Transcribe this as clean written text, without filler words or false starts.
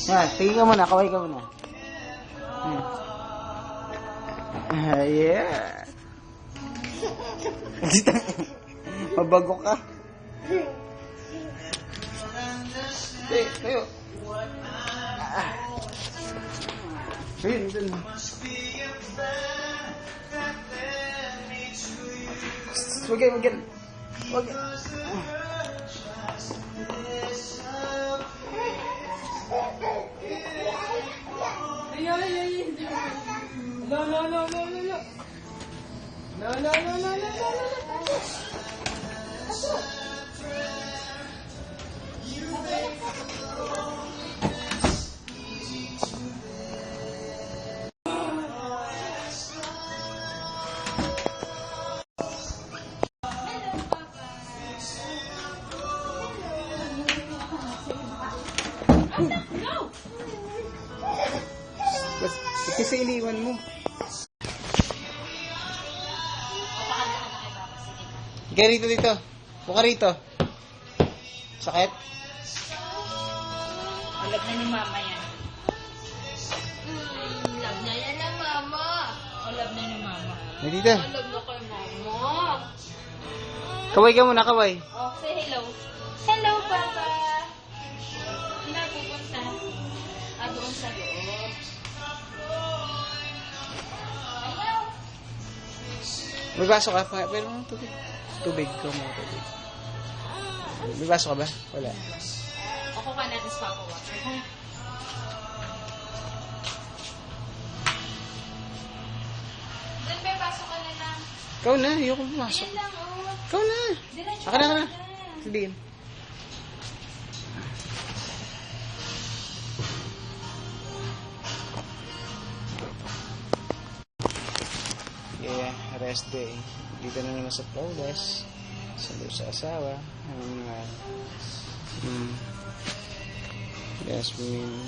Yan, tingin ka muna, kaway ka muna. Yeah. Mabago ka. Tayo. Ayun, dun. Wag yan. Kasi iliwan mo. Kaya rito dito. Buka rito. Sakit? Alam na ni mama yan. Alam na yan ng mama. Alam na ni mama. Dito. Alam na kay mama. Kaway ka muna, kaway. Oh, say hello. Hello, Papa. Sino pupunta? Doon sa loob. May baso ka pa. Pero tubig. Tubig ko mo. Tubig. May baso ka ba? Wala. Ako ka natin sa Papa Water, ha? Doon may baso ka na lang. Ikaw na. Ayoko pumasok. Yan lang, oh. Ikaw na. Diretso Aka na. na. Sabihin. Yeah, rest day. Dito na naman sa Flawless. Sa asawa. Jasmine.